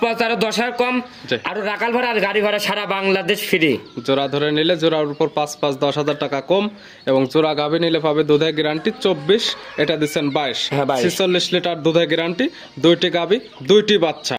5 আর 10,000 কম আর রাকাল ভাড়া আর গাড়ি ভাড়া সারা বাংলাদেশ ফ্রি। জোড়া ধরে নিলে জোড়ার উপর 5-10,000 টাকা কম এবং জোড়া গাভী নিলে পাবে দুধের গ্যারান্টি 24, এটা দিচ্ছেন 22। 46 লিটার দুধের গ্যারান্টি, 2টি গাভী 2টি বাচ্চা।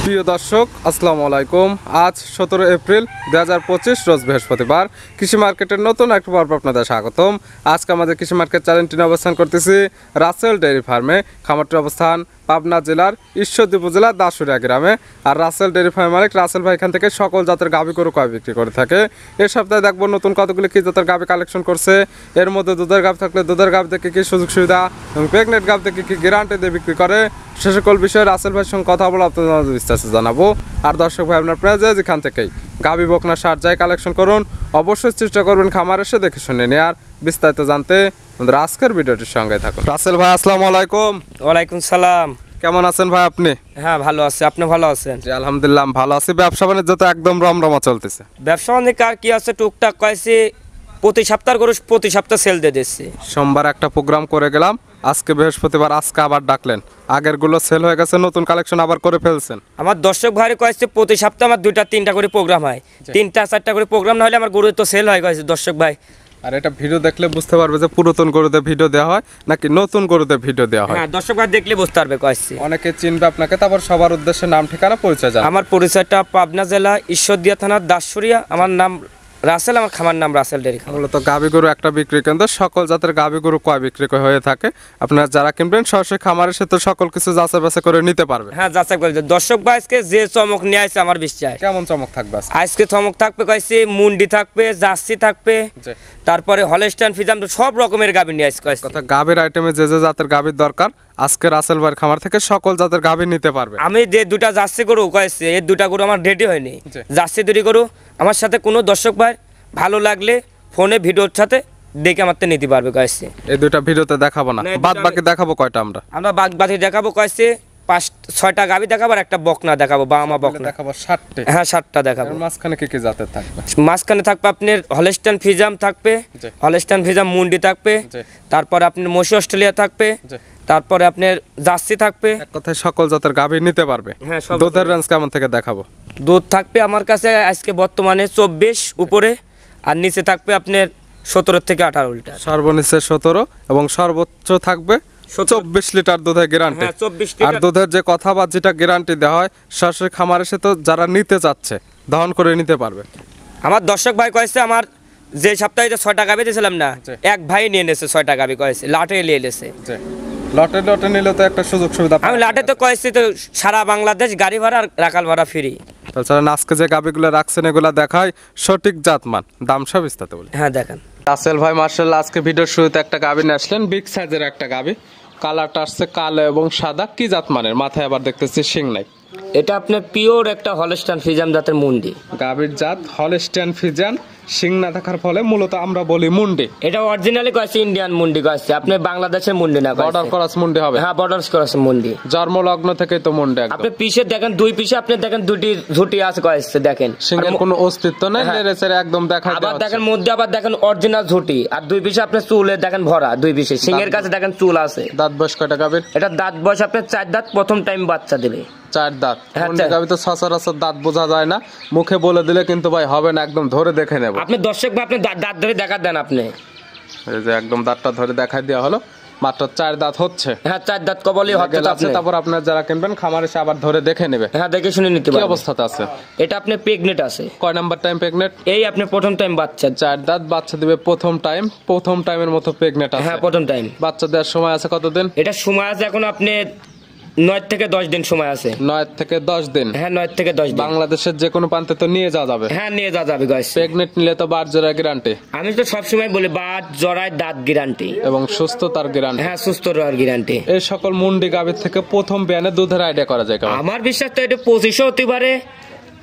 প্রিয় দর্শক আসসালামু আলাইকুম। আজ 17 এপ্রিল 2025 রোজ বৃহস্পতিবার। কৃষি মার্কেটের নতুন একটা পর্ব আপনাদের স্বাগতম। আজকে আমাদের কৃষি মার্কেট চ্যানেলটি নিয়ে অবস্থান করতেছি রাসেল ডেয়ারি ফার্মে। খামারটির অবস্থান পাবনা জেলার ঈশ্বরদী উপজেলার দাসুরিয়া গ্রামে। আর রাসেল ডেয়ারি ফার্ম মালিক রাসেল ভাই এখান থেকে সকল জাতের গাভী গরু কয় বিক্রি করে থাকে। এই সপ্তাহে দেখবো নতুন কতগুলি কী জাতের গাভী কালেকশন করছে, এর মধ্যে দুধের গাভী থাকলে দুধের গাভী থেকে কী সুযোগ সুবিধা এবং প্রেগনেন্ট গাভী থেকে কী গ্যারান্টি দিয়ে বিক্রি করে, সে সকল বিষয়ে রাসেল ভাইয়ের সঙ্গে কথা বলে আপনাদের বিস্তারিত জানাবো। আর দর্শক ভাই আপনার প্রায় যেখান থেকেই গাভী বকনা সার যাই কালেকশন করুন, অবশ্যই চেষ্টা করবেন খামার এসে দেখে শুনে নিয়ে। আর বিস্তারিত জানতে আমাদের আজকের ভিডিওটির সঙ্গে থাকুন। রাসেল ভাই আসসালামু আলাইকুম। ওয়ালাইকুম সালাম। কেমন আছেন ভাই আপনি? হ্যাঁ ভালো আছি, আপনি ভালো আছেন? জি আলহামদুলিল্লাহ ভালো আছি। ব্যবসা বাণিজ্য তো একদম রমরমা চলতেছে। ব্যবসা বাণিজ্য আর কি আছে, টুকটাক কয়েছি প্রতি সপ্তাহ করে প্রতি সপ্তাহ সেল দিয়ে দিচ্ছি। সোমবার একটা প্রোগ্রাম করে গেলাম, আজকে বৃহস্পতিবার, আজকে আবার ডাকলেন। আগের গুলো সেল হয়ে গেছে, নতুন কালেকশন আবার করে ফেলছেন। আমার দর্শক ভাই কয়েছে প্রতি সপ্তাহে আমার 2-3টা করে প্রোগ্রাম হয়, 3-4টা করে প্রোগ্রাম না হলে আমার গরু তো সেল হয় গেছে দর্শক ভাই। আর এটা ভিডিও দেখলে বুঝতে পারবে যে পুরাতন গরুদের ভিডিও দেওয়া হয় নাকি নতুন গরুদের ভিডিও দেওয়া হয়। হ্যাঁ দর্শক ভাই দেখলে বুঝতে পারবে কয়েছি। অনেকে চিনবে আপনাকে, তারপর সবার উদ্দেশ্যে নাম ঠিকানা পরিচয় জানান। আমার পরিচয়টা পাবনা জেলা ঈশ্বরদীয়া থানার দাসুরিয়া। আমার নাম রাসেল, আমার খামার নাম রাসেল ডেয়ারি। মূলত গাভী গরু একটা বিক্রি কেন্দ্র, সকল জাতের গাভী গরু কয় বিক্রি হয়ে থাকে। আপনারা যারা কিনবেন সরাসরি খামারের সাথে সকল কিছু যাচাই বাছাই করে নিতে পারবে। হ্যাঁ যাচাই করে দর্শক ভাই আজকে যে চমক নিয়ে আসছে আমার বিশ্বাস। কেমন চমক থাকবে আজকে? চমক থাকবে কয়েছি মুন্ডি থাকবে, জার্সি থাকবে, তারপরে হলস্টাইন ফ্রিজিয়ান, সব রকমের গাভী নিয়ে আসছে। কথা গাভীর আইটেমে যে যে জাতের গাভীর দরকার আজকে রাসেল ভাইয়ের খামার থেকে সকল জাতের গাভী নিতে পারবে। আমি যে 2টা জার্সি গরু কয়েছি, এই 2টা গরু আমার রেডি হয়নি। জার্সি 2টি গরু আমার সাথে কোনো দর্শক ভাই ভালো লাগলে ফোনে ভিডিওর সাথে দেখে আমার নিতে পারবে কয়েছি। এই 2টা ভিডিওতে দেখাবো না, বাদ বাকি দেখাবো কয়টা? আমরা বাদ বাকি দেখাবো কয়েছি 5-6টা গাভী দেখাবো আর একটা বকনা দেখাবো, বামা বকনা দেখাবো 60টা। হ্যাঁ 60টা দেখাবো। মাঝখানে কি কি জাতের থাকবে? মাঝখানে থাকবে আপনার হলস্টাইন ফ্রিজিয়ান থাকবে, হলস্টাইন ফ্রিজিয়ান মুন্ডি থাকবে, তারপরে আপনার মসি অস্ট্রেলিয়া থাকবে, তারপরে আপনার জার্সি থাকবে। এক কথায় সকল জাতের গাভী নিতে পারবে। হ্যাঁ দুধের রেঞ্জ কেমন থেকে দেখাবো? দুধ থাকবে আমার কাছে আজকে বর্তমানে 24 উপরে, আর নিচে থাকবে আপনার 17 থেকে 18 লিটার। সর্বনিচে 17 এবং সর্বোচ্চ থাকবে 24 লিটার দুধের গ্যারান্টি। আর দুধের যে কথা বা যেটা গ্যারান্টি দেওয়া হয় সরাসরি খামার এসে তো যারা নিতে চাচ্ছে দহন করে নিতে পারবে। আমার দর্শক ভাই কয়েছে আমার যে সপ্তাহে 6টা গাভী দিয়েছিলাম না, এক ভাই নিয়ে এনেছে 6টা গাভী কয়েছে, লাটে নিয়ে এনেছে। লটে লটে নিলে তো একটা সুযোগ সুবিধা। আমি লাটে তো কয়েছি তো সারা বাংলাদেশ গাড়ি ভাড়া আর রাকাল ভাড়া ফ্রি। তাছাড়া আজকে যে গাভীগুলো রাখছেন এগুলো দেখায় সঠিক জাতমান, দাম সব বিস্তারিত বলি। হ্যাঁ দেখেন রাসেল ভাই মার্শাল্লাহ আজকে ভিডিওর শুরুতে একটা গাভী নিয়ে আসলেন, বিগ সাইজের একটা গাভী। কালারটা আসছে কালো এবং সাদা, কি জাতমানের? মাথায় আবার দেখতেছি শিং নাই। এটা আপনার পিওর একটা হলস্টাইন ফ্রিজিয়ান জাতের মুন্ডি। গাভীর জাত হলস্টাইন ফ্রিজিয়ান, শিং না থাকার ফলে মূলত আমরা বলি মুন্ডি। এটা অরিজিনালি কয়েছে ইন্ডিয়ান মুন্ডি কয়েছে, আপনি বাংলাদেশের মুন্ডি না, বর্ডার ক্রস মুন্ডি হবে। হ্যাঁ বর্ডার ক্রস মুন্ডি, জন্ম লগ্ন থেকে তো মুন্ডি। আপনি পিছে দেখেন 2 পিছে আপনি দেখেন 2টি ঝুটি আছে কয়েছে, দেখেন শিংয়ের কোনো অস্তিত্ব নেই, লেরেছের একদম দেখা যায়। আবার দেখেন মধ্যে আবার দেখেন অরিজিনাল ঝুটি, আর 2 পিছে আপনি চুলে দেখেন ভরা, 2 পিছে শিংয়ের কাছে দেখেন চুল আছে। দাঁত বয়স কয়টা গাভীর? এটা দাঁত বয়স আপনার 4 দাঁত, প্রথম টাইম বাচ্চা দেবে। 4 দাঁত। গাভী তো সচরাচর দাঁত বোঝা যায় না, মুখে বলে দিলে কিন্তু ভাই হবে না, একদম ধরে দেখে নেব। আপনি দর্শক ভাই আপনি দাঁত ধরে দেখা দেন, আপনি এই যে একদম দাঁতটা ধরে দেখাই দেওয়া হলো। মাত্র 4 দাঁত হচ্ছে। হ্যাঁ 4 দাঁত কবলই হচ্ছে। তারপর আপনার যারা কিনবেন খামার এসে আবার ধরে দেখে নেবে। হ্যাঁ দেখে শুনে নিতে পারবেন। কি অবস্থাতে আছে এটা? আপনি প্রেগনেন্ট আছে। কয় নাম্বার টাইম প্রেগনেন্ট? এই আপনি প্রথম টাইম বাচ্চা, 4 দাঁত বাচ্চা দিবে প্রথম টাইম। প্রথম টাইমের মতো প্রেগনেন্ট আছে। হ্যাঁ প্রথম টাইম। বাচ্চা দেওয়ার সময় আছে কতদিন? এটা সময় আছে এখন আপনি 9 থেকে 10 দিন সময় আছে। 9 থেকে 10 দিন। হ্যাঁ 9 থেকে 10 দিন। বাংলাদেশের যে কোনো প্রান্তে তো নিয়ে যাওয়া যাবে। হ্যাঁ নিয়ে যাওয়া যাবে গাইস। প্রেগনেন্ট নিলে তো বাট জোড়া গ্যারান্টি। আমি তো সবসময় বলি বাট জরায় দাঁত গ্যারান্টি এবং সুস্থতার গ্যারান্টি। হ্যাঁ সুস্থ রোয়ার গ্যারান্টি। এই সকল মুন্ডি গাভীর থেকে প্রথম বিয়ানে দুধের আইডিয়া করা যায় কেমন? আমার বিশ্বাস তো এটা 25 হতে পারে,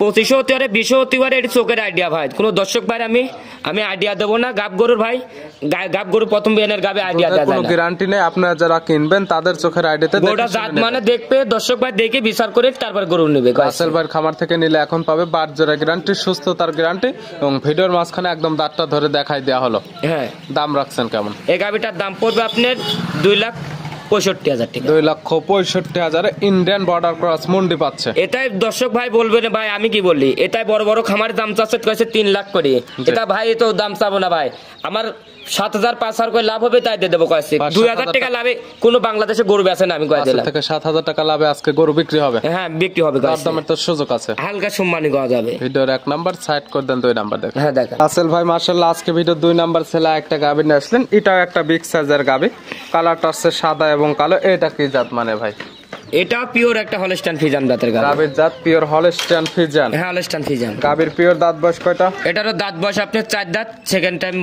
25 হতে পারে, 20 হতে পারে, এটা চোখের আইডিয়া ভাই। কোনো দর্শক ভাই আমি আইডিয়া দেবো না গাব গরুর ভাই, গাব গরু প্রথম বিয়ানের গাবে আইডিয়া দেওয়া যায় কোনো না। গ্যারান্টি নেই, আপনারা যারা কিনবেন তাদের চোখের আইডিয়াতে গরুটা জাত মানে দেখবে দর্শক ভাই, দেখে বিচার করে তারপর গরু নেবে। রাসেল ভাইয়ের খামার থেকে নিলে এখন পাবে বাট জোড়া গ্যারান্টি, সুস্থতার গ্যারান্টি এবং ভিডিওর মাঝখানে একদম দাঁতটা ধরে দেখাই দেওয়া হলো। হ্যাঁ দাম রাখছেন কেমন? এই গাবিটার দাম পড়বে আপনার 2,65,000 টাকা। 2,65,000 ইন্ডিয়ান বর্ডার ক্রস মুন্ডি পাচ্ছে। এটাই দর্শক ভাই বলবেন ভাই আমি কি বলি, এটাই বড় বড় খামারের দাম চাচ্ছে কয়েছে 3 লাখ করে। এটা ভাই তো দাম চাবো না ভাই, আমার 7,000 5,000 করে লাভ হবে তাই দিয়ে দেবো কয়েছে। 2,000 টাকা লাভে কোনো বাংলাদেশে গরু বেচে না আমি কয়ে দিলাম। থেকে 7,000 টাকা লাভে আজকে গরু বিক্রি হবে। হ্যাঁ বিক্রি হবে, দামের তো সুযোগ আছে, হালকা সম্মানী করা যাবে। ভিডিওর 1 নাম্বার সাইড করে দেন, 2 নাম্বার দেখেন। হ্যাঁ দেখেন রাসেল ভাই মাশাআল্লাহ আজকে ভিডিও 2 নাম্বার ছেলে একটা গাবি নিয়ে আসলেন। এটাও একটা বিগ সাইজের গাবি, কালারটা আছে সাদা এবং কালো। এটা কি জাত মানে ভাই? এটা পিওর একটা হলস্টাইন ফ্রিজিয়ান জাতের গাবি। গাবির জাত পিওর হলস্টাইন ফ্রিজিয়ান। হ্যাঁ হলস্টাইন ফ্রিজিয়ান। গাবির পিওর দাঁত বয়স কয়টা? এটারও দাঁত বয়স আপনার 4 দাঁত, সেকেন্ড টাইম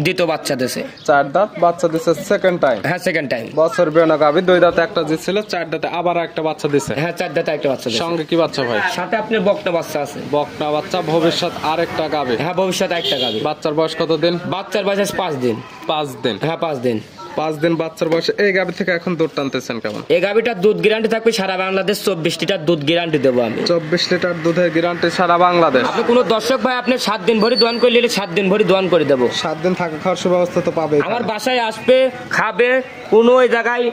দ্বিতীয় বাচ্চা দিছে। 4 দাঁত বাচ্চা দিছে সেকেন্ড টাইম। হ্যাঁ সেকেন্ড টাইম। বছর বিয়ানো গাবি, 2 দাঁতে একটা দিছিল, 4 দাঁতে আবার একটা বাচ্চা দিছে। হ্যাঁ 4 দাঁতে একটা বাচ্চা দিছে। সঙ্গে কি বাচ্চা ভাই? সাথে আপনার বকনা বাচ্চা আছে। বকনা বাচ্চা, ভবিষ্যৎ আরেকটা গাবি। হ্যাঁ ভবিষ্যতে একটা গাবি। বাচ্চার বয়স কত দিন? বাচ্চার বয়স 5 দিন। 5 দিন। হ্যাঁ 5 দিন। 5 দিন বাচ্চার বয়সে এই গাবি থেকে এখন দুধ টানতেছেন কেমন? এই গাবিটার দুধ গ্যারান্টি থাকবে সারা বাংলাদেশ 24 লিটার দুধ গ্যারান্টি দেবো আমি। 24 লিটার দুধের গ্যারান্টি সারা বাংলাদেশ। আপনি কোনো দর্শক ভাই আপনি 7 দিন ভরি দোয়ান করে নিলে 7 দিন ভরি দোয়ান করে দেবো। 7 দিন থাকা খাওয়ার সুব্যবস্থা তো পাবে। আমার বাসায় আসবে, খাবে, কোনো ওই জায়গায়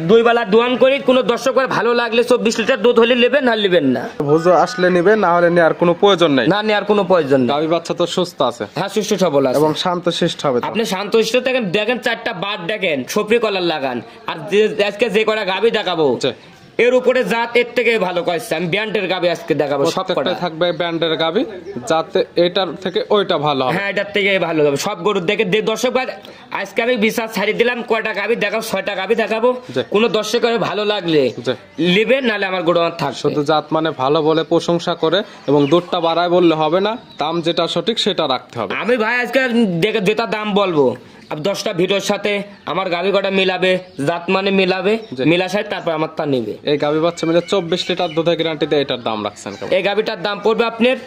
2 বেলা দোয়ান করি। কোনো দর্শক ভাই ভালো লাগলে 24 লিটার দুধ হলে নেবেন, না নেবেন না। ভুজো আসলে নেবেন, না হলে নেওয়ার কোনো প্রয়োজন নেই। না নেওয়ার কোনো প্রয়োজন নেই। গাবি বাচ্চা তো সুস্থ আছে। হ্যাঁ সুস্থ সবল আছে এবং শান্তশিষ্ট হবে। আপনি শান্তশিষ্ট দেখেন, দেখেন 4টা বাট দেখেন, সফরি কলার লাগান। আর আজকে যে কটা গাবি দেখাবো এর উপরে জাত এর থেকে ভালো কয়েছে। আমি ব্যান্ডের গাবি আজকে দেখাবো, সবকটা থাকবে ব্যান্ডের গাবি, যাতে এটার থেকে ওইটা ভালো হবে। হ্যাঁ এটার থেকে ভালো হবে। সব গরু দেখে দর্শক ভাই আজকে আমি বিচার ছাড়িয়ে দিলাম, কয়টা গাবি দেখাবো, 6টা গাবি দেখাবো। কোন দর্শকের ভালো লাগলে নেবেন, নাহলে আমার গরু আমার থাকবে। শুধু জাত মানে ভালো বলে প্রশংসা করে এবং দুধটা বাড়ায় বললে হবে না, দাম যেটা সঠিক সেটা রাখতে হবে। আমি ভাই আজকে দেখে যেটা দাম বলবো, 10টা ভিডিওর সাথে আমার গাবি কটা মিলাবে, জাত মানে মিলাবে, মিলাসায় তারপর আমার তা নেবে। এই গাবি বাচ্চা মিলে 24 লিটার দুধের গ্যারান্টি দিয়ে এটার দাম রাখছেন কেমন? এই গাবিটার দাম পড়বে আপনার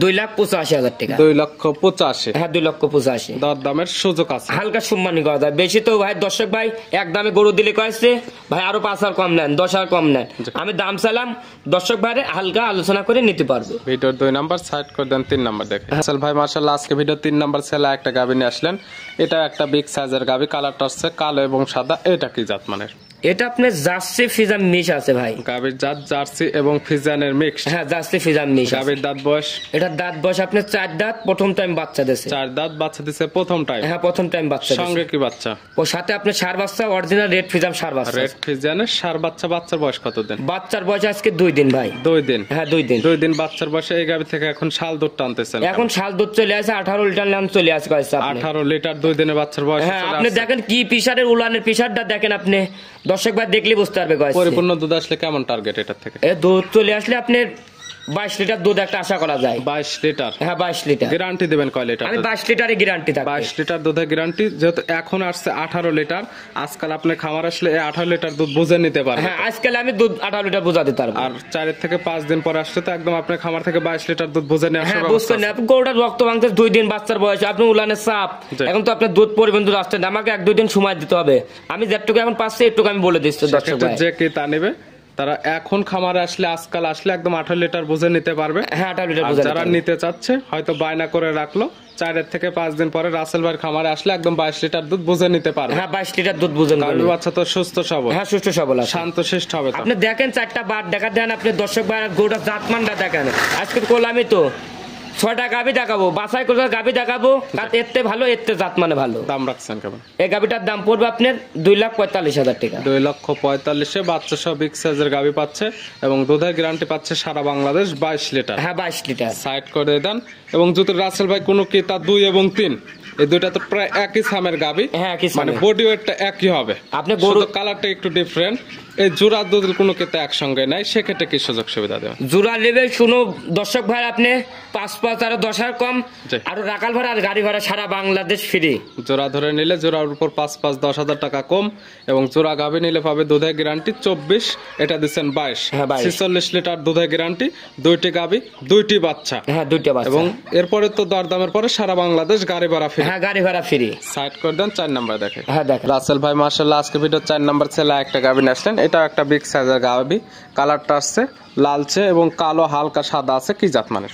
2,85,000 টাকা। 2,85,000। হ্যাঁ 2,85,000। দর দামের সুযোগ আছে, হালকা সম্মানী করা যায়। বেশি তো ভাই দর্শক ভাই এক দামে গরু দিলে কয়েছে ভাই আরো 5,000 কম নেন, 10,000 কম নেন। আমি দাম চালাম, দর্শক ভাই হালকা আলোচনা করে নিতে পারবে। ভিডিওর 2 নাম্বার সাইড করে দেন, 3 নাম্বার দেখেন। আসল ভাই মাশাআল্লাহ আজকে ভিডিও 3 নাম্বার ছেলে একটা গাবি নিয়ে আসলেন। এটা একটা বিগ সাইজের গাবি, কালারটা হচ্ছে কালো এবং সাদা। এটা কি জাত মানের? এটা আপনার জার্সি ফিজান মিক্স আছে ভাই। গাবির জাত জার্সি এবং ফিজানের মিক্স। হ্যাঁ জার্সি ফিজান মিক্স। গাবির দাঁত বয়স? এটা দাঁত বয়স আপনার 4 দাঁত, প্রথম টাইম বাচ্চা দিয়েছে। 4 দাঁত বাচ্চা দিয়েছে প্রথম টাইম। হ্যাঁ প্রথম টাইম বাচ্চা। সঙ্গে কি বাচ্চা? ওর সাথে আপনার সার বাচ্চা, অরিজিনাল রেড ফিজান সার বাচ্চা। রেড ফিজানের সার বাচ্চা। বাচ্চার বয়স কত দিন? বাচ্চার বয়স আজকে 2 দিন ভাই। 2 দিন। হ্যাঁ 2 দিন। 2 দিন বাচ্চার বয়সে এই গাবি থেকে এখন শাল দুধ টানতেছেন। এখন শাল দুধ চলে আসে 18 লিটার নাম চলে আসে কয়েছে। 18 লিটার 2 দিনে বাচ্চার বয়স। হ্যাঁ আপনি দেখেন কি পিসারের উলানের পিসারটা দেখেন, আপনি দর্শক ভাই দেখলে বুঝতে পারবে কয়েছে। পরিপূর্ণ দুধ আসলে কেমন টার্গেট এটার থেকে? দুধ চলে আসলে আপনার 22 লিটার দুধ একটা আশা করা যায়। 22 লিটার? হ্যাঁ 22 লিটার। গ্যারান্টি দিবেন কয় লিটার? আমি 22 লিটারের গ্যারান্টি থাকবে। 22 লিটার দুধের গ্যারান্টি। যেহেতু এখন আসছে 18 লিটার, আজকাল আপনি খামার আসলে এই 18 লিটার দুধ বুঝে নিতে পারবেন। হ্যাঁ আজকাল আমি দুধ 18 লিটার বুঝা দিতে পারবো। আর 4 থেকে 5 দিন পরে আসলে তো একদম আপনার খামার থেকে 22 লিটার দুধ বুঝে নিয়ে আসবে। হ্যাঁ বুঝতে না, আপনি গরুটার রক্ত ভাঙতে 2 দিন বাচ্চার বয়স, আপনি উলানের চাপ, এখন তো আপনার দুধ পরিমাণ দুধ আসছে না, আমাকে 1-2 দিন সময় দিতে হবে। আমি যেটুকু এখন পাচ্ছি একটু আমি বলে দিচ্ছি দর্শক ভাই। যে কে তা নেবে তারা এখন খামারে আসলে আজকাল আসলে একদম 18 লিটার বুঝে নিতে পারবে। হ্যাঁ 18 লিটার বুঝে। যারা নিতে চাচ্ছে হয়তো বায়না করে রাখলো, 4 থেকে 5 দিন পরে রাসেল ভাইয়ের খামারে আসলে একদম 22 লিটার দুধ বুঝে নিতে পারবে। হ্যাঁ 22 লিটার দুধ বুঝে নেবে। গাভী বাচ্চা তো সুস্থ সবল। হ্যাঁ সুস্থ সবল আছে, শান্তশিষ্ট হবে। আপনি দেখেন 4টা বার দেখা দেন, আপনি দর্শক ভাই গরুটা জাতমানটা দেখেন। আজকে কোলামি তো 6টা গাভী দেখাবো, বাছাই করে গাভী দেখাবো, এতে ভালো এতে জাত মানে ভালো। দাম রাখছেন কেমন? এই গাভীটার দাম পড়বে আপনার 2,45,000 টাকা। 2,45,000 বাচ্চা সহ বিগ সাইজের গাভী পাচ্ছে এবং দুধের গ্যারান্টি পাচ্ছে সারা বাংলাদেশ 22 লিটার। হ্যাঁ 22 লিটার। সাইড করে দেন। এবং যদি রাসেল ভাই কোনো কি তা 2 এবং 3 এই দুইটা তো প্রায় একই সামের গাভী। হ্যাঁ একই মানে বডি ওয়েটটা একই হবে, আপনি গরু কালারটা একটু ডিফারেন্ট। এই জোড়া যদি কোনো ক্ষেত্রে একসঙ্গে নাই সেক্ষেত্রে কি সুযোগ সুবিধা দেবেন? জোড়া নেবে শুনো দর্শক ভাই, আপনি 5 আরো 10 কম, জি। আর রাকাল ভাড়া আর গাড়ি ভাড়া সারা বাংলাদেশ ফ্রি। জোড়া ধরে নিলে জোড়ার উপর 5-10,000 টাকা কম, এবং জোড়া গাভী নিলে পাবে দুধের গ্যারান্টি 24, এটা দিচ্ছেন 22। হ্যাঁ, 22। 46 লিটার দুধের গ্যারান্টি, 2টি গাভী 2টি বাচ্চা। হ্যাঁ, 2টা বাচ্চা। এবং এরপরে তো দরদামের পরে সারা বাংলাদেশ গাড়ি ভাড়া ফ্রি। হ্যাঁ, গাড়ি ভাড়া ফ্রি। সাইড করে দেন, 4 নাম্বার দেখে। হ্যাঁ দেখেন রাসেল ভাই মাশাআল্লাহ আজকে ভিডিও 4 নাম্বার ছেলে একটা গাভী নিয়ে আসলেন। এটা একটা বিগ সাইজের গাভী, কালারটা আসছে লালচে এবং কালো হালকা সাদা আছে। কি জাত মানের?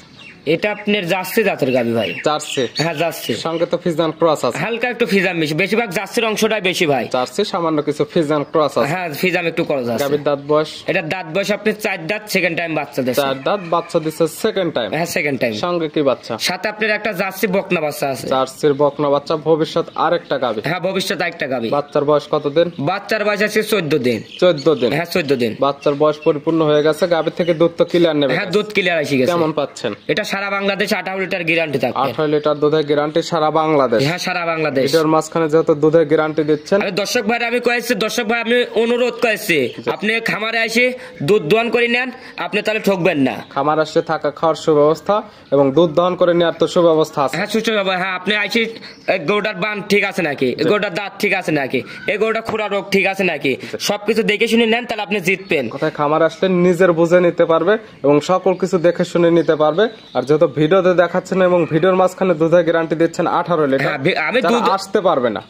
এটা আপনার জার্সি জাতের গাবি ভাই। জার্সি? হ্যাঁ জার্সি। সঙ্গে তো ফিজিয়ান ক্রস আছে, হালকা একটু ফিজাম বেশি, বেশিরভাগ জার্সির অংশটাই বেশি ভাই। জার্সি সামান্য কিছু ফিজিয়ান ক্রস আছে। হ্যাঁ, ফিজাম একটু করা আছে। গাভীর দাঁত বয়স? এটা দাঁত বয়স আপনি 4 দাঁত, সেকেন্ড টাইম বাচ্চা দিচ্ছে। 4 দাঁত, বাচ্চা দিচ্ছে সেকেন্ড টাইম। হ্যাঁ, সেকেন্ড টাইম। সঙ্গে কি বাচ্চা? সাথে আপনার একটা জার্সি বকনা বাচ্চা আছে। জার্সির বকনা বাচ্চা, ভবিষ্যৎ আরেকটা গাভী। হ্যাঁ, ভবিষ্যৎ একটা গাবি। বাচ্চার বয়স কত দিন? বাচ্চার বয়স আছে 14 দিন। 14 দিন? হ্যাঁ, 14 দিন। বাচ্চার বয়স পরিপূর্ণ হয়ে গেছে, গাভী থেকে দুধ তো ক্লিয়ার নেবে? হ্যাঁ, দুধ ক্লিয়ার আসি গেছে। কেমন পাচ্ছেন? এটা সারা বাংলাদেশ 18 লিটার গ্যারান্টি থাকে। 18 লিটার দুধের গ্যারান্টি সারা বাংলাদেশ? হ্যাঁ, সারা বাংলাদেশ। এটার মাঝখানে যেহেতু দুধের গ্যারান্টি দিচ্ছেন, আরে দর্শক ভাই আমি কয়েছি, দর্শক ভাই আমি অনুরোধ করেছি, আপনি খামারে এসে দুধ দোয়ান করে নেন, আপনি তাহলে ঠকবেন না। খামার আসলে থাকা খাওয়ার সুব্যবস্থা এবং দুধ দহন করে নেওয়ার তো সুব্যবস্থা আছে। হ্যাঁ, সুস্থ হবে। হ্যাঁ, আপনি আইসি গরুটার বান ঠিক আছে নাকি, গরুটার দাঁত ঠিক আছে নাকি, এই গরুটার খুরা রোগ ঠিক আছে নাকি, সবকিছু দেখে শুনে নেন, তাহলে আপনি জিতবেন। কোথায় খামার আসলে নিজের বুঝে নিতে পারবে এবং সকল কিছু দেখে শুনে নিতে পারবে। আর যেহেতু ভিডিওতে দেখাচ্ছেন এবং ভিডিওর মাঝখানে দুধের গ্যারান্টি দিচ্ছেন 18 লিটার, হ্যাঁ, আমি যারা দুধ আসতে পারবে না,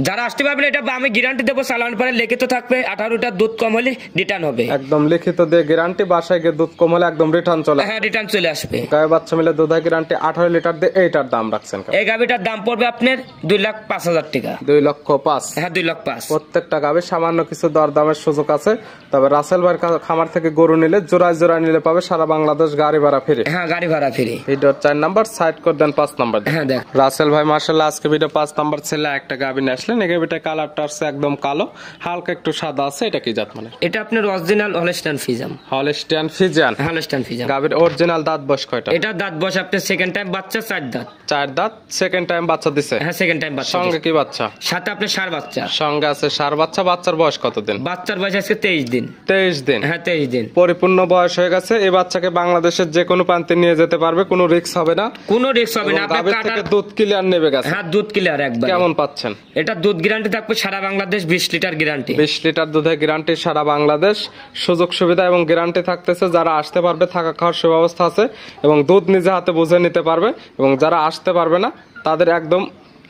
যারা আসতে পারবেন, এটা আমি গ্যারান্টি দেবো, চালান পরে লিখিত থাকবে, 18 লিটার দুধ কম হলে রিটার্ন হবে। একদম লিখিত দিয়ে গ্যারান্টি, বাসায় গিয়ে দুধ কম হলে একদম রিটার্ন চলে। হ্যাঁ, রিটার্ন চলে আসবে। গায়ে বাচ্চা মিলে দুধের গ্যারান্টি 18 লিটার দিয়ে এইটার দাম রাখছেন কেমন? এই গাভিটার দাম পড়বে আপনার 2,05,000 টাকা। 2,05,000? হ্যাঁ, 2,05,000। প্রত্যেকটা গাভী সামান্য কিছু দরদামের সুযোগ আছে। তবে রাসেল ভাইয়ের খামার থেকে গরু নিলে জোড়ায় জোড়ায় নিলে পাবে সারা বাংলাদেশ গাড়ি ভাড়া ফ্রি। হ্যাঁ, গাড়ি ভাড়া ফ্রি। ভিডিওর 4 নাম্বার সাইড করে দেন, 5 নাম্বার। হ্যাঁ দেখ রাসেল ভাই মাশাআল্লাহ আজকে ভিডিও 5 নাম্বার ছেলে একটা গাভী নিয়ে আসলেন। এই গাভীটা কালারটা আছে একদম কালো, হালকা একটু সাদা আছে। এটা কি জাত মানে? এটা আপনার original Holstein Friesian. Holstein Friesian? Holstein Friesian. গাভীর অরিজিনাল দাঁত বয়স কয়টা? এটা দাঁত বয়স আপনার সেকেন্ড টাইম বাচ্চা, 4 দাঁত। 4 দাঁত, সেকেন্ড টাইম বাচ্চা দিছে? হ্যাঁ, সেকেন্ড টাইম বাচ্চা। সঙ্গে কি বাচ্চা? সাথে আপনার ষাঁড় বাচ্চা। সঙ্গে আছে ষাঁড় বাচ্চা। বাচ্চার বয়স কত দিন? বাচ্চার বয়স আজকে 23 দিন। 23 দিন? হ্যাঁ, 23 দিন। পরিপূর্ণ বয়স হয়ে গেছে। এই বাচ্চাকে বাংলাদেশের যে কোনো প্রান্তে নিয়ে যেতে পারবে, কোনো রিস্ক হবে না, কোনো রিস্ক হবে না। এবং আপনি গাভীর থেকে দুধ ক্লিয়ার নেবে গেছে। হ্যাঁ, দুধ ক্লিয়ার একবার। কেমন পাচ্ছেন? এটা দুধ গ্যারান্টি থাকবে সারা বাংলাদেশ 20 লিটার গ্যারান্টি। 20 লিটার দুধের গ্যারান্টি সারা বাংলাদেশ। সুযোগ সুবিধা এবং গ্যারান্টি থাকতেছে। যারা আসতে পারবে থাকা খাওয়ার সুব্যবস্থা আছে এবং দুধ নিজে হাতে বুঝে নিতে পারবে। এবং যারা আসতে পারবে না তাদের একদম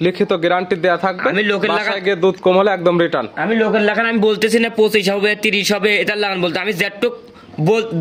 লিখিত গ্যারান্টি দেয়া থাকবে। আমি লোকের বাসায় গিয়ে দুধ কম হলে একদম রিটার্ন। আমি লোকের লাগান আমি বলতেছি না 25 হবে 30 হবে, এটার লাগান বলতে আমি যেটুক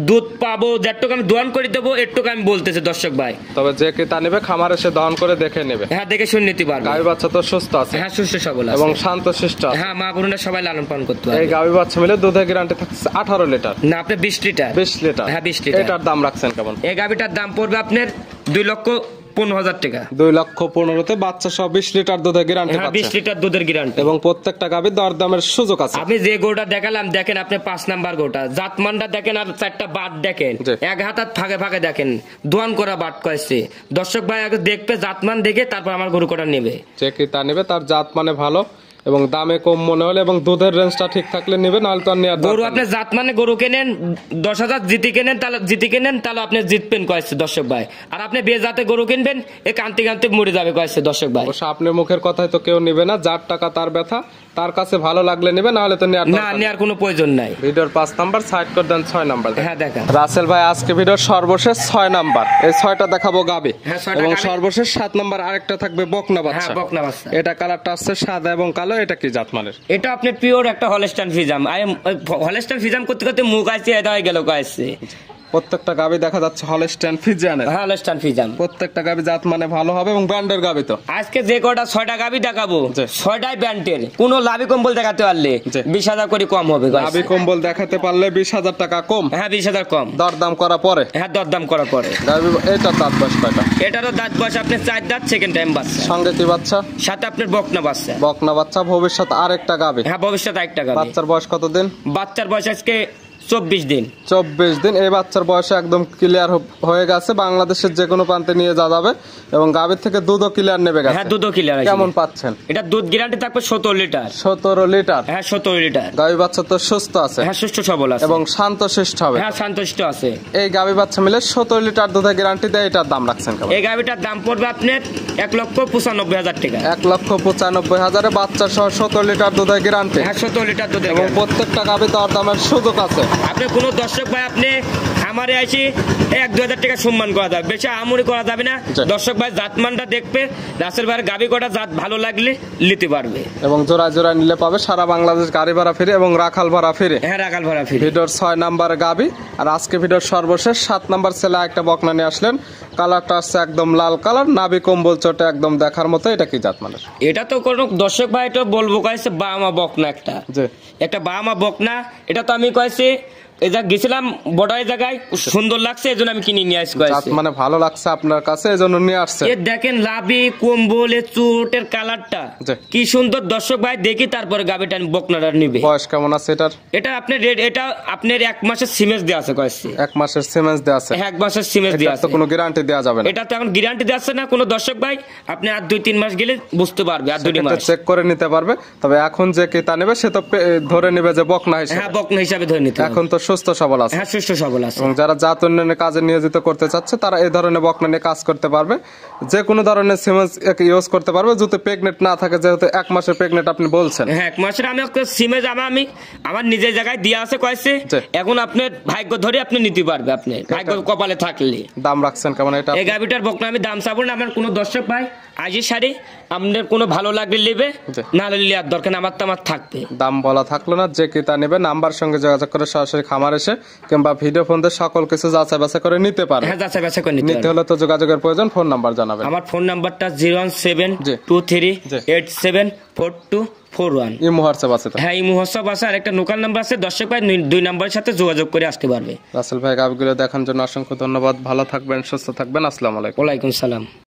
দুধ পাবো, যেটুক আমি দোয়ান করে দেবো, এটুক আমি বলতেছি দর্শক ভাই। তবে যে ক্রেতা নেবে খামার এসে দহন করে দেখে নেবে। হ্যাঁ, দেখে শুনে নিতে পারবে। গাভী বাচ্চা তো সুস্থ আছে? হ্যাঁ, সুস্থ সবল আছে এবং শান্ত শিষ্ট আছে। হ্যাঁ, মা বোনেরা সবাই লালন পালন করতে এই পারবে। গাভী বাচ্চা মিলে দুধের গ্যারান্টি থাকছে 18 লিটার? না, আপনি 20 লিটার। 20 লিটার? হ্যাঁ, 20 লিটার। এটার দাম রাখছেন কেমন? এই গাভিটার দাম পড়বে আপনার 2,15,000 টাকা। 2,15,000-তে বাচ্চা সহ 20 লিটার দুধের গ্যারান্টি হ্যাঁ, 20 পাচ্ছে। লিটার দুধের গ্যারান্টি। এবং প্রত্যেকটা গাভীর দরদামের সুযোগ আছে। আপনি যে গরুটা দেখালাম দেখেন, আপনি 5 নাম্বার গরুটা জাতমানটা দেখেন, আর 4টা বাট দেখেন, জি। এক হাত ফাঁকে ফাঁকে দেখেন, দোয়ান করা বাট কয়েছে। দর্শক ভাই আগে দেখবে জাতমান দেখে তারপর আমার গরু কটা নেবে। যে ক্রেতা নেবে তার জাত মানে ভালো এবং দামে কম মনে হলে এবং দুধের রেঞ্জটা ঠিক থাকলে নেবে, নাহলে তো আর নেওয়ার গরু দরকার আপনি নেই। জাত মানে গরু কেনেন 10,000 জিতি কেনেন তাহলে আপনি জিতবেন কয়েছে দর্শক ভাই। আর আপনি বেজাতে গরু কিনবেন, এ কান্তি কান্তি মরে যাবে কয়েছে দর্শক ভাই। অবশ্য আপনার মুখের কথাই তো কেউ নেবে না। যার টাকা তার ব্যথা, তার কাছে ভালো লাগলে নেবে, নাহলে তো নেওয়ার না, দরকার নেই। নেওয়ার কোনো প্রয়োজন নাই। ভিডিওর 5 নাম্বার সাইড করে দেন, 6 নাম্বার। হ্যাঁ, দেখা রাসেল ভাই আজকে ভিডিওর সর্বশেষ 6 নাম্বার, এই 6টা দেখাবো গাবি। হ্যাঁ, 6টা এবং গাভী। সর্বশেষ 7 নাম্বার আরেকটা থাকবে বকনা হ্যাঁ, বাচ্চা। বকনা বাচ্চা। এটা কালারটা আসছে সাদা এবং কালো। এটা কি জাত মানের? এটা আপনি পিওর একটা হলস্টাইন ফিজাম। হলস্টাইন ফিজাম করতে করতে মুখ আসছে, এটা হয়ে গেল কয়েছে। প্রত্যেকটা গাবি দেখা যাচ্ছে হলস্টাইন ফিজিয়ানের। হ্যাঁ, হলস্টাইন ফিজাম। প্রত্যেকটা গাবি জাত মানে ভালো হবে এবং ব্র্যান্ডের গাবি তো। আজকে যে কটা 6টা গাভি দেখাবো, জি। 6টাই ব্যান্ডের। কোনো লাভি কম্বল দেখাতে পারলে জি। 20,000 করে কম হবে guys। গাবি কম্বল দেখাতে পারলে 20,000 টাকা কম। হ্যাঁ, 20,000 কম। দরদাম করা পরে। হ্যাঁ, দরদাম করার পরে। গাবি এটা দাঁত বয়স কয়টা? এটারও দাঁত বয়স আপনার 4 দাঁত, সেকেন্ড টাইম বাচ্চা। সঙ্গে কি বাচ্চা? সাথে আপনার বকনা বাচ্চা। বকনা বাচ্চা, ভবিষ্যৎ আরেকটা গাবি। হ্যাঁ, ভবিষ্যৎ একটা গাভি। বাচ্চার বয়স কত দিন? বাচ্চার বয়স আজকে 24 দিন। 24 দিন। এই বাচ্চার বয়স একদম ক্লিয়ার হয়ে গেছে, বাংলাদেশের যে কোনো প্রান্তে নিয়ে যাওয়া যাবে এবং গাভীর থেকে দুধও ক্লিয়ার নেবে গেছে। হ্যাঁ, দুধও ক্লিয়ার আছে। কেমন পাচ্ছেন? এটা দুধ গ্যারান্টি থাকবে 17 লিটার। 17 লিটার? হ্যাঁ, 17 লিটার। গাভী বাচ্চা তো সুস্থ আছে? হ্যাঁ, সুস্থ সবল আছে এবং শান্তশিষ্ট হবে? হ্যাঁ, শান্তশিষ্ট আছে। এই গাভী বাচ্চা মিলে 17 লিটার দুধের গ্যারান্টি দেয়, এটার দাম রাখছেন কেমন? এই গাভীটার দাম পড়বে আপনার 1,95,000 টাকা। 1,95,000 বাচ্চা সহ 17 লিটার দুধের গ্যারান্টি? হ্যাঁ, 17 লিটার দুধ। এবং প্রত্যেকটা গাভী দর দামের সুযোগ আছে। আপনি কোনো দর্শক ভাই আপনি আমারে আইসি 1-2 টাকা সম্মান করা যাবে, বেশি আমরি করা যাবে না। দর্শক ভাই জাতমানটা দেখবে, রাসেল ভাইয়ের গাভী কটা জাত ভালো লাগলে নিতে পারবে। এবং জোড়া জোড়া নিলে পাবে সারা বাংলাদেশ গাড়ি ভাড়া ফিরে এবং রাখাল ভাড়া ফিরে। হ্যাঁ, রাখাল ভাড়া ফিরে। ভিডিওর 6 নাম্বার গাভী। আর আজকে ভিডিওর সর্বশেষ 7 নাম্বার ছেলে একটা বকনা নিয়ে আসলেন। কালারটা আছে একদম লাল কালার, নাভি কম্বল চটে একদম দেখার মতো। এটা কি জাত মানের? এটা তো কোনো দর্শক ভাই এটা বলবো কয়েছে বামা বকনা, একটা বামা বকনা। এটা তো আমি কয়েছি এটা গেছিলাম বড় জায়গায়, সুন্দর লাগছে এজন্য আমি কিনে নিয়ে আসছি। মানে ভালো লাগছে আপনার কাছে এজন্য নিয়ে আসছে। এ দেখেন লাভি কম্বল চুটের কালারটা কি সুন্দর। দর্শক ভাই দেখি তারপরে গাবিটা বকনাটা নিবে। বয়স কেমন আছে এটার? এটা আপনার এটা আপনার 1 মাসের সিমেন্স দেওয়া আছে কয়েছি। 1 মাসের সিমেন্স দেওয়া আছে? 1 মাসের সিমেন্স দেওয়া আছে। তো কোনো গ্যারান্টি দেওয়া যাবে না? এটা তো এখন গ্যারান্টি দেওয়া আছে না কোনো দর্শক ভাই। আপনি আর 2-3 মাস গেলে বুঝতে পারবে, আর 2 মাস চেক করে নিতে পারবে। তবে এখন যে ক্রেতা নেবে সে তো ধরে নেবে যে বকনা হিসেবে। হ্যাঁ, বকনা হিসাবে ধরে নিতে। এখন তো সুস্থ সবল আছে। হ্যাঁ, সুস্থ সবল আছে। এবং যারা জাত উন্নয়নের কাজে নিয়োজিত করতে চাচ্ছে তারা এই ধরনের বকনা নিয়ে কাজ করতে পারবে। যে কোনো ধরনের সিমেন্স ইউজ করতে পারবে যদি প্রেগনেন্ট না থাকে, যেহেতু 1 মাসের প্রেগনেন্ট আপনি বলছেন। হ্যাঁ, 1 মাসের আমি সিমেজ আমি আমার নিজের জায়গায় দিয়ে আছে কয়েছে। এখন আপনার ভাগ্য ধরে আপনি নিতে পারবে, আপনি ভাগ্য কপালে থাকলে। দাম রাখছেন কেমন এটা? এই গাবিটার বকনা আমি দাম চাবো না। আমার কোনো দর্শক ভাই আজই সারি আপনার কোনো ভালো লাগলে নেবে, না নিলে আর দরকার আমার তো আমার থাকবে। দাম বলা থাকলো না, যে ক্রেতা নেবে নাম্বার সঙ্গে যোগাযোগ করে সরাসরি খামার এসে কিংবা ভিডিও ফোন দিয়ে সকল কিছু যাচাই বাছাই করে নিতে পারবে। হ্যাঁ, যাচাই বাছাই করে নিতে হলে তো যোগাযোগের প্রয়োজন। ফোন নাম্বার জানাবেন। আমার ফোন নাম্বারটা 01723874241। ইমো হোয়াটসঅ্যাপ আছে? হ্যাঁ, ইমো হোয়াটসঅ্যাপ আছে। আর একটা লোকাল নাম্বার আছে। দর্শক ভাই 2 নাম্বারের সাথে যোগাযোগ করে আসতে পারবে। রাসেল ভাই গাবিগুলো দেখার জন্য অসংখ্য ধন্যবাদ। ভালো থাকবেন, সুস্থ থাকবেন। আসসালামু আলাইকুম। ওয়ালাইকুম সালাম।